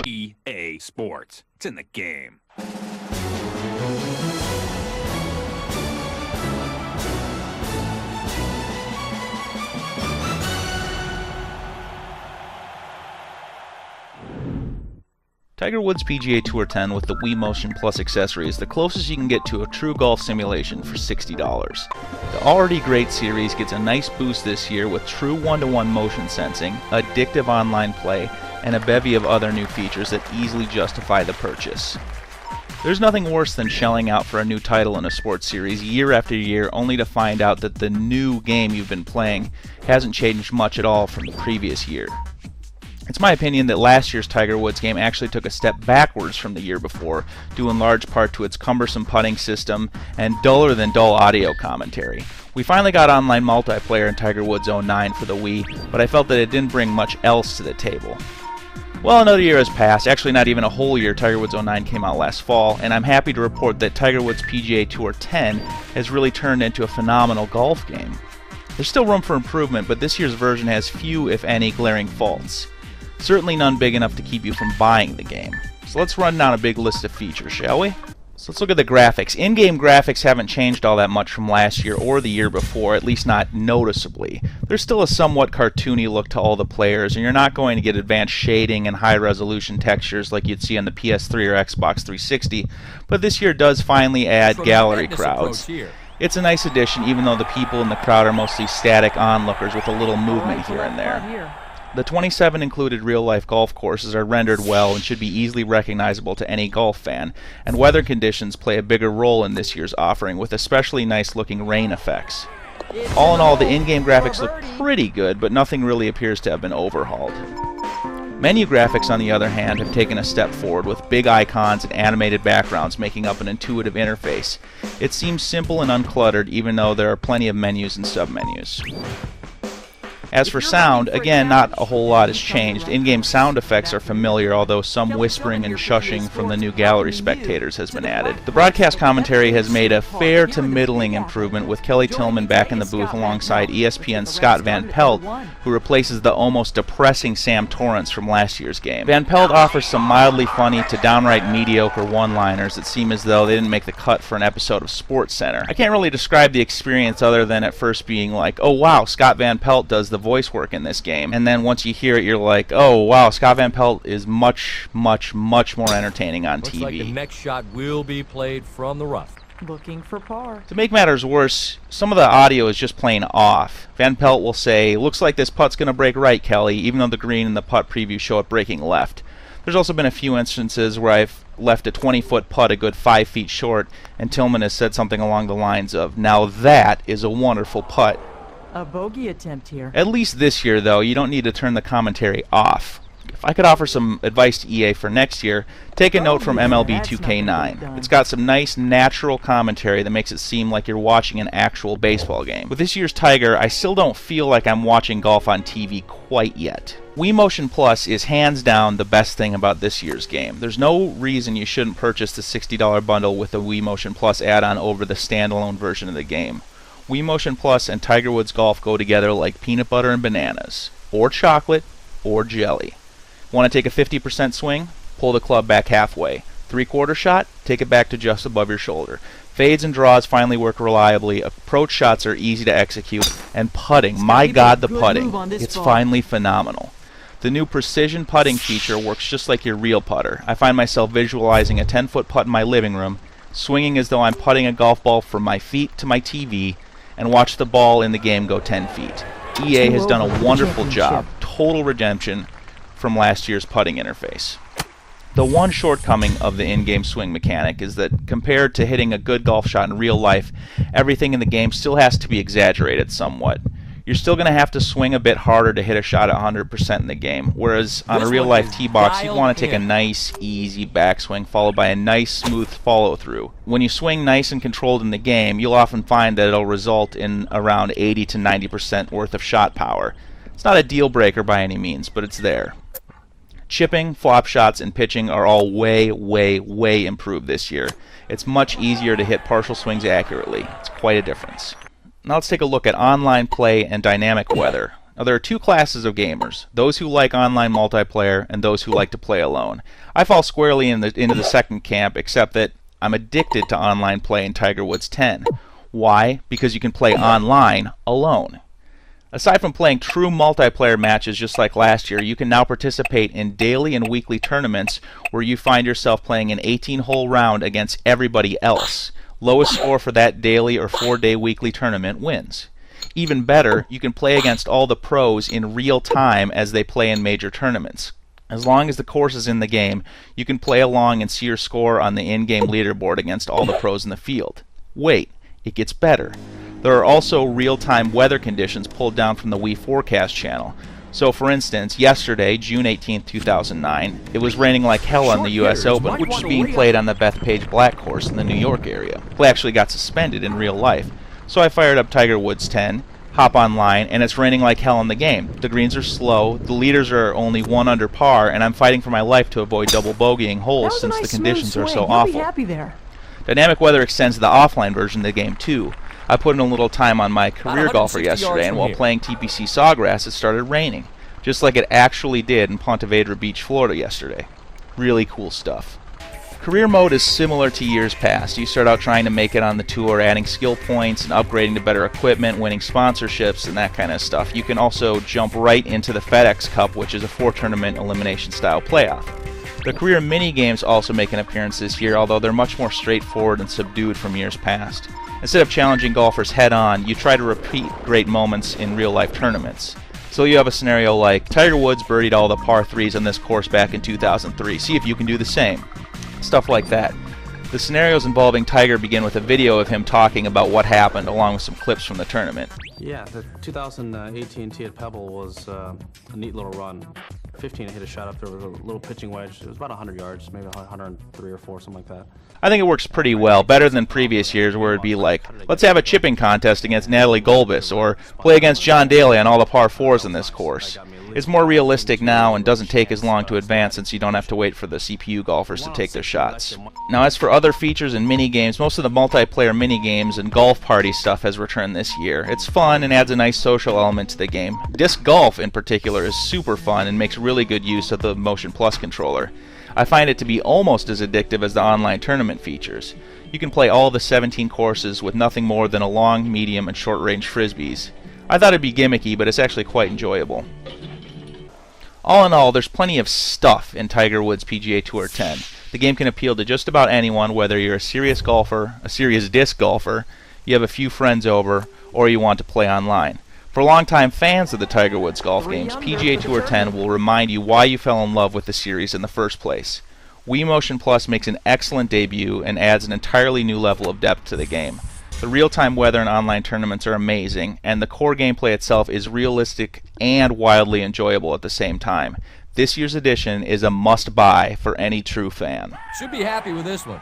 EA Sports. It's in the game. Tiger Woods PGA Tour 10 with the Wii MotionPlus accessory is the closest you can get to a true golf simulation for $60. The already great series gets a nice boost this year with true one-to-one motion sensing, addictive online play, and a bevy of other new features that easily justify the purchase. There's nothing worse than shelling out for a new title in a sports series year after year only to find out that the new game you've been playing hasn't changed much at all from the previous year. It's my opinion that last year's Tiger Woods game actually took a step backwards from the year before, due in large part to its cumbersome putting system and duller than dull audio commentary. We finally got online multiplayer in Tiger Woods 09 for the Wii, but I felt that it didn't bring much else to the table. Well, another year has passed, actually not even a whole year. Tiger Woods 09 came out last fall, and I'm happy to report that Tiger Woods PGA Tour 10 has really turned into a phenomenal golf game. There's still room for improvement, but this year's version has few, if any, glaring faults. Certainly none big enough to keep you from buying the game. So let's run down a big list of features, shall we? So let's look at the graphics. In-game graphics haven't changed all that much from last year or the year before, at least not noticeably. There's still a somewhat cartoony look to all the players, and you're not going to get advanced shading and high-resolution textures like you'd see on the PS3 or Xbox 360, but this year does finally add gallery crowds. It's a nice addition, even though the people in the crowd are mostly static onlookers with a little movement here and there. The 27 included real-life golf courses are rendered well and should be easily recognizable to any golf fan, and weather conditions play a bigger role in this year's offering, with especially nice-looking rain effects. All in all, the in-game graphics look pretty good, but nothing really appears to have been overhauled. Menu graphics, on the other hand, have taken a step forward, with big icons and animated backgrounds making up an intuitive interface. It seems simple and uncluttered, even though there are plenty of menus and submenus. As for sound, again, not a whole lot has changed. In-game sound effects are familiar, although some whispering and shushing from the new gallery spectators has been added. The broadcast commentary has made a fair to middling improvement, with Kelly Tillman back in the booth alongside ESPN's Scott Van Pelt, who replaces the almost depressing Sam Torrance from last year's game. Van Pelt offers some mildly funny to downright mediocre one-liners that seem as though they didn't make the cut for an episode of SportsCenter. I can't really describe the experience other than at first being like, oh wow, Scott Van Pelt does the voice work in this game, and then once you hear it you're like, oh wow, Scott Van Pelt is much more entertaining on TV. Looks like the next shot will be played from the rough. Looking for par. To make matters worse, some of the audio is just plain off. Van Pelt will say, looks like this putt's gonna break right, Kelly, even though the green and the putt preview show it breaking left. There's also been a few instances where I've left a 20-foot putt a good 5 feet short, and Tillman has said something along the lines of, now that is a wonderful putt. A bogey attempt here. At least this year, though, you don't need to turn the commentary off. If I could offer some advice to EA for next year, take a note from MLB 2K9. It's got some nice, natural commentary that makes it seem like you're watching an actual baseball game. With this year's Tiger, I still don't feel like I'm watching golf on TV quite yet. Wii MotionPlus is hands down the best thing about this year's game. There's no reason you shouldn't purchase the $60 bundle with the Wii MotionPlus add-on over the standalone version of the game. Wii MotionPlus and Tiger Woods Golf go together like peanut butter and bananas, or chocolate, or jelly. Want to take a 50% swing? Pull the club back halfway. 3/4 shot? Take it back to just above your shoulder. Fades and draws finally work reliably, approach shots are easy to execute, and putting, my god the putting, it's finally phenomenal. The new precision putting feature works just like your real putter. I find myself visualizing a 10-foot putt in my living room, swinging as though I'm putting a golf ball from my feet to my TV, and watch the ball in the game go 10 feet. EA has done a wonderful job. Total redemption from last year's putting interface. The one shortcoming of the in-game swing mechanic is that compared to hitting a good golf shot in real life, everything in the game still has to be exaggerated somewhat. You're still going to have to swing a bit harder to hit a shot at 100% in the game, whereas on a real-life tee box, you want to take a nice, easy backswing followed by a nice, smooth follow-through. When you swing nice and controlled in the game, you'll often find that it'll result in around 80 to 90% worth of shot power. It's not a deal-breaker by any means, but it's there. Chipping, flop shots, and pitching are all way improved this year. It's much easier to hit partial swings accurately. It's quite a difference. Now let's take a look at online play and dynamic weather. Now there are two classes of gamers, those who like online multiplayer and those who like to play alone. I fall squarely into the second camp, except that I'm addicted to online play in Tiger Woods 10. Why? Because you can play online alone. Aside from playing true multiplayer matches just like last year, you can now participate in daily and weekly tournaments where you find yourself playing an 18-hole round against everybody else. Lowest score for that daily or 4-day weekly tournament wins. Even better, you can play against all the pros in real time as they play in major tournaments. As long as the course is in the game, you can play along and see your score on the in-game leaderboard against all the pros in the field. Wait, it gets better. There are also real-time weather conditions pulled down from the Wii Forecast channel. So for instance, yesterday, June 18, 2009, it was raining like hell on the US Open, which is being played on the Bethpage Black course in the New York area. Play actually got suspended in real life. So I fired up Tiger Woods 10, hop online, and it's raining like hell in the game. The greens are slow, the leaders are only 1 under par, and I'm fighting for my life to avoid double bogeying holes since the conditions are so awful. Dynamic weather extends the offline version of the game too. I put in a little time on my career golfer yesterday, and while playing TPC Sawgrass, it started raining, just like it actually did in Ponte Vedra Beach, Florida yesterday. Really cool stuff. Career mode is similar to years past. You start out trying to make it on the tour, adding skill points and upgrading to better equipment, winning sponsorships, and that kind of stuff. You can also jump right into the FedEx Cup, which is a 4-tournament elimination style playoff. The career mini-games also make an appearance this year, although they're much more straightforward and subdued from years past. Instead of challenging golfers head-on, you try to repeat great moments in real-life tournaments. So you have a scenario like, Tiger Woods birdied all the par 3s on this course back in 2003. See if you can do the same. Stuff like that. The scenarios involving Tiger begin with a video of him talking about what happened, along with some clips from the tournament. Yeah, the 2018 tee at Pebble was a neat little run. 15, I hit a shot up there with a little pitching wedge. It was about 100 yards, maybe 103 or 4, something like that. I think it works pretty well, better than previous years where it'd be like, let's have a chipping contest against Natalie Golbis, or play against John Daly on all the par 4s in this course. It's more realistic now and doesn't take as long to advance since you don't have to wait for the CPU golfers to take their shots. Now as for other features and mini-games, most of the multiplayer mini-games and golf party stuff has returned this year. It's fun and adds a nice social element to the game. Disc golf in particular is super fun and makes really good use of the MotionPlus controller. I find it to be almost as addictive as the online tournament features. You can play all the 17 courses with nothing more than a long, medium, and short-range frisbees. I thought it'd be gimmicky, but it's actually quite enjoyable. All in all, there's plenty of stuff in Tiger Woods PGA Tour 10. The game can appeal to just about anyone, whether you're a serious golfer, a serious disc golfer, you have a few friends over, or you want to play online. For longtime fans of the Tiger Woods golf games, PGA Tour 10 will remind you why you fell in love with the series in the first place. Wii MotionPlus makes an excellent debut and adds an entirely new level of depth to the game. The real-time weather and online tournaments are amazing, and the core gameplay itself is realistic and wildly enjoyable at the same time. This year's edition is a must-buy for any true fan. Should be happy with this one.